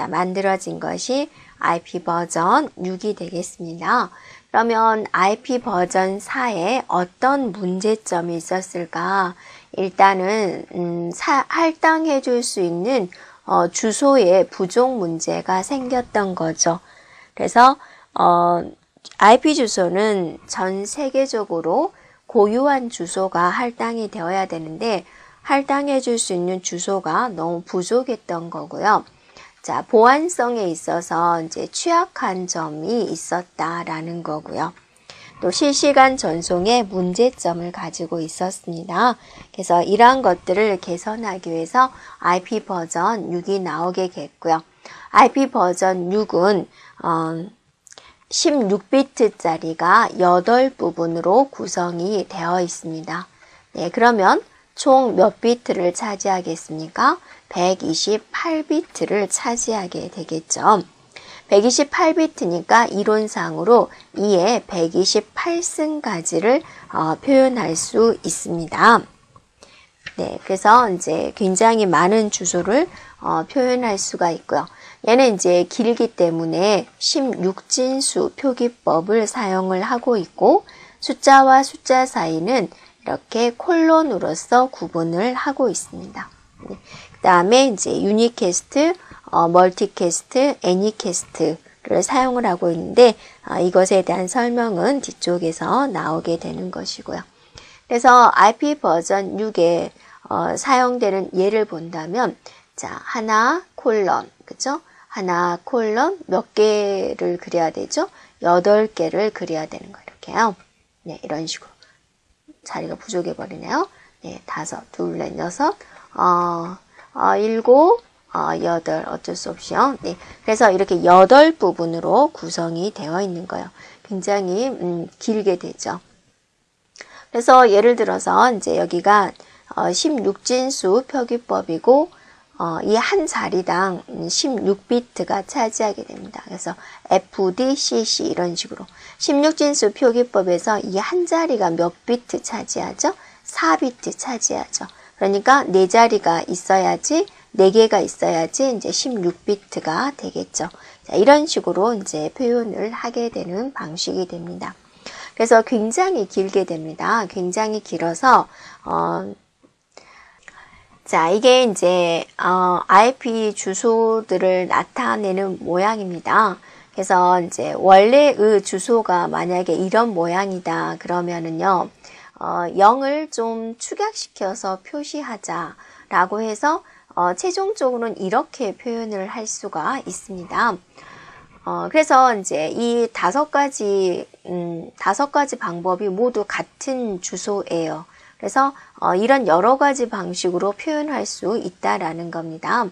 [SPEAKER 1] 만들어진 것이 IP 버전 6이 되겠습니다. 그러면 IP 버전 4에 어떤 문제점이 있었을까? 일단은 할당해 줄 수 있는 주소의 부족 문제가 생겼던 거죠. 그래서 IP 주소는 전 세계적으로 고유한 주소가 할당이 되어야 되는데 할당해 줄 수 있는 주소가 너무 부족했던 거고요. 자, 보안성에 있어서 이제 취약한 점이 있었다라는 거고요. 또 실시간 전송에 문제점을 가지고 있었습니다. 그래서 이러한 것들을 개선하기 위해서 IP 버전 6이 나오게 됐고요. IP 버전 6은 16비트짜리가 8부분으로 구성이 되어 있습니다. 네, 그러면 총 몇 비트를 차지하겠습니까? 128비트를 차지하게 되겠죠. 128비트니까 이론상으로 2에 128승까지를 표현할 수 있습니다. 네, 그래서 이제 굉장히 많은 주소를 표현할 수가 있고요. 얘는 이제 길기 때문에 16진수 표기법을 사용을 하고 있고 숫자와 숫자 사이는 이렇게 콜론으로서 구분을 하고 있습니다. 그 다음에 이제 유니캐스트, 멀티캐스트, 애니캐스트를 사용을 하고 있는데 이것에 대한 설명은 뒤쪽에서 나오게 되는 것이고요. 그래서 IP 버전 6에 사용되는 예를 본다면 자, 하나 콜론, 그죠? 하나 콜론 몇 개를 그려야 되죠? 8개를 그려야 되는 거예요. 이렇게요. 네, 이런 식으로. 자리가 부족해 버리네요. 네, 5, 2, 4, 6, 7, 8 어쩔 수 없이요. 네, 그래서 이렇게 8부분으로 구성이 되어 있는 거예요. 굉장히 길게 되죠. 그래서 예를 들어서 이제 여기가 16진수 표기법이고 이 한 자리당 16비트가 차지하게 됩니다. 그래서 FDCC 이런 식으로 16진수 표기법에서 이 한 자리가 몇 비트 차지하죠? 4비트 차지하죠. 그러니까 4자리가 있어야지 4개가 있어야지 이제 16비트가 되겠죠. 자, 이런 식으로 이제 표현을 하게 되는 방식이 됩니다. 그래서 굉장히 길게 됩니다. 굉장히 길어서 자, 이게 이제 IP 주소들을 나타내는 모양입니다. 그래서 이제 원래의 주소가 만약에 이런 모양이다 그러면은요, 0을 좀 축약시켜서 표시하자라고 해서 최종적으로는 이렇게 표현을 할 수가 있습니다. 그래서 이제 이 5가지 방법이 모두 같은 주소예요. 그래서 이런 여러 가지 방식으로 표현할 수 있다라는 겁니다.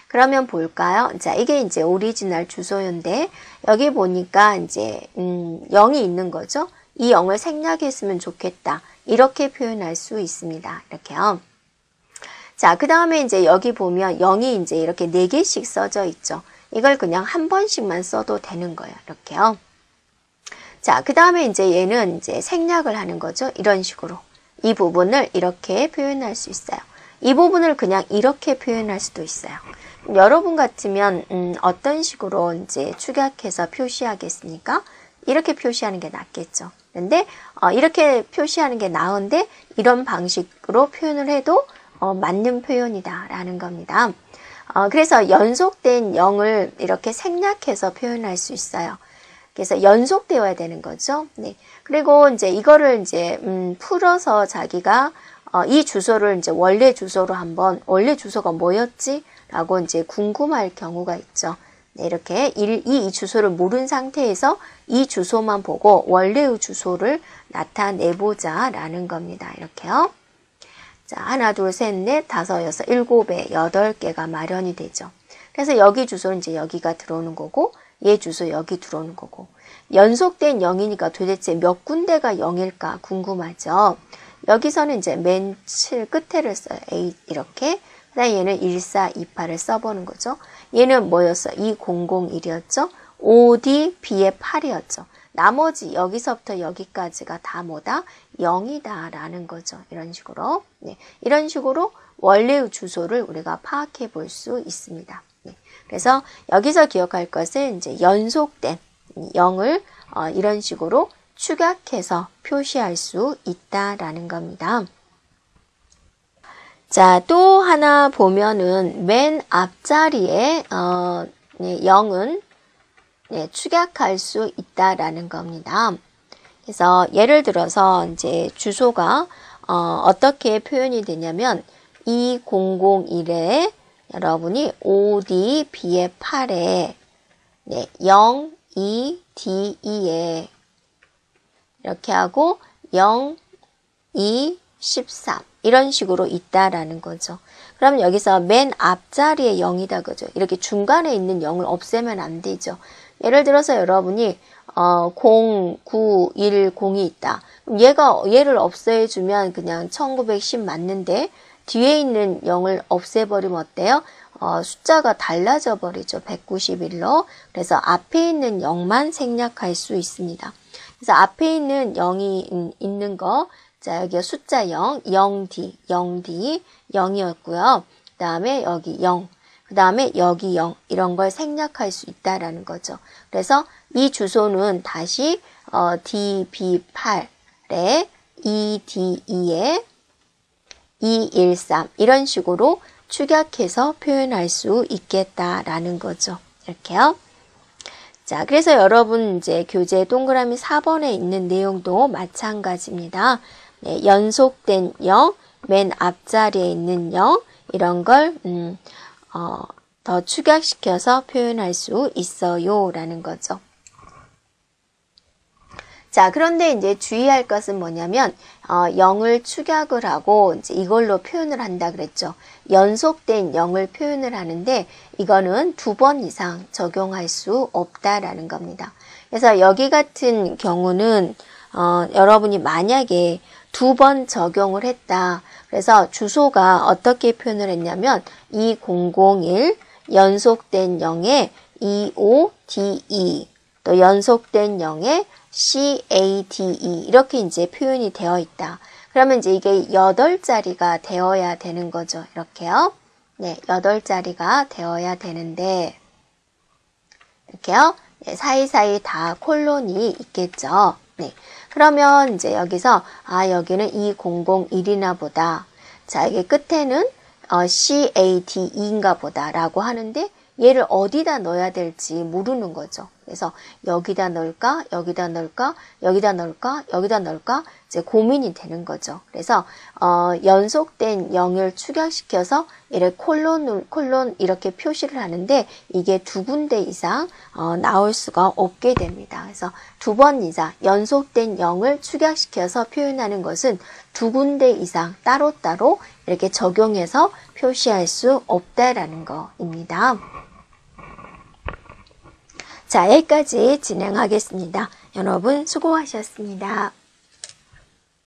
[SPEAKER 1] 그러면 볼까요? 자, 이게 이제 오리지널 주소인데 여기 보니까 이제 0이 있는 거죠. 이 0을 생략했으면 좋겠다. 이렇게 표현할 수 있습니다. 이렇게요. 자, 그 다음에 이제 여기 보면 0이 이제 이렇게 4개씩 써져 있죠. 이걸 그냥 한 번씩만 써도 되는 거예요. 이렇게요. 자, 그 다음에 이제 얘는 이제 생략을 하는 거죠. 이런 식으로. 이 부분을 이렇게 표현할 수 있어요. 이 부분을 그냥 이렇게 표현할 수도 있어요. 여러분 같으면 어떤 식으로 이제 축약해서 표시하겠습니까? 이렇게 표시하는 게 낫겠죠. 근데 이렇게 표시하는 게 나은데 이런 방식으로 표현을 해도 맞는 표현이다라는 겁니다. 그래서 연속된 0을 이렇게 생략해서 표현할 수 있어요. 그래서 연속되어야 되는 거죠. 네. 그리고 이제 이거를 이제 풀어서 자기가 이 주소를 이제 원래 주소로 한번 원래 주소가 뭐였지? 라고 이제 궁금할 경우가 있죠. 네, 이렇게 이 주소를 모른 상태에서 이 주소만 보고 원래의 주소를 나타내보자 라는 겁니다. 이렇게요. 자, 하나, 둘, 셋, 넷, 다섯, 여섯, 일곱에 8개가 마련이 되죠. 그래서 여기 주소는 이제 여기가 들어오는 거고 얘 주소 여기 들어오는 거고 연속된 0이니까 도대체 몇 군데가 0일까 궁금하죠. 여기서는 이제 맨 끝에를 써요. A 이렇게. 그다음에 얘는 1428을 써보는 거죠. 얘는 뭐였어? 2001이었죠. OD, B의 8이었죠. 나머지 여기서부터 여기까지가 다 뭐다? 0이다 라는 거죠. 이런 식으로. 네. 이런 식으로 원래의 주소를 우리가 파악해 볼 수 있습니다. 네. 그래서 여기서 기억할 것은 이제 연속된 0을 이런 식으로 축약해서 표시할 수 있다라는 겁니다. 자, 또 하나 보면은 맨 앞자리에 0은 축약할 수 있다라는 겁니다. 그래서 예를 들어서 이제 주소가 어떻게 표현이 되냐면 2001에 여러분이 OD B의 8에 0, 2, D, 2에 이렇게 하고 0, 2, 13 이런 식으로 있다라는 거죠. 그럼 여기서 맨 앞자리에 0이다 그죠? 이렇게 중간에 있는 0을 없애면 안 되죠. 예를 들어서 여러분이 0, 9, 1, 0이 있다. 그럼 얘를 없애주면 그냥 1910 맞는데 뒤에 있는 0을 없애버리면 어때요? 숫자가 달라져 버리죠. 191로. 그래서 앞에 있는 0만 생략할 수 있습니다. 그래서 앞에 있는 0이 있는 거, 자, 여기 숫자 0, 0D, 0이었고요. 그 다음에 여기 0, 그 다음에 여기 0, 이런 걸 생략할 수 있다라는 거죠. 그래서 이 주소는 다시 DB8에 ED2에 213 이런 식으로 축약해서 표현할 수 있겠다라는 거죠. 이렇게요. 자, 그래서 여러분 이제 교재 동그라미 4번에 있는 내용도 마찬가지입니다. 네, 연속된 0, 맨 앞자리에 있는 0 이런 걸 더 축약시켜서 표현할 수 있어요 라는 거죠. 자, 그런데 이제 주의할 것은 뭐냐면 0을 축약을 하고 이제 이걸로 표현을 한다 그랬죠. 연속된 0을 표현을 하는데 이거는 2번 이상 적용할 수 없다라는 겁니다. 그래서 여기 같은 경우는 여러분이 만약에 2번 적용을 했다. 그래서 주소가 어떻게 표현을 했냐면 2001 연속된 0에 25DE 또 연속된 0에 CADE 이렇게 이제 표현이 되어 있다. 그러면 이제 이게 8자리가 되어야 되는 거죠. 이렇게요. 네, 8자리가 되어야 되는데 이렇게요. 네, 사이사이 다 콜론이 있겠죠. 네. 그러면 이제 여기서 여기는 2001이나 보다. 자, 이게 끝에는 CADE인가 보다라고 하는데 얘를 어디다 넣어야 될지 모르는 거죠. 그래서 여기다 넣을까, 여기다 넣을까, 여기다 넣을까, 여기다 넣을까 이제 고민이 되는 거죠. 그래서 연속된 0을 축약시켜서 이렇게 콜론 이렇게 표시를 하는데 이게 두 군데 이상 나올 수가 없게 됩니다. 그래서 두 번 이상 연속된 0을 축약시켜서 표현하는 것은 두 군데 이상 따로따로 이렇게 적용해서 표시할 수 없다라는 거입니다. 자, 여기까지 진행하겠습니다. 여러분 수고하셨습니다.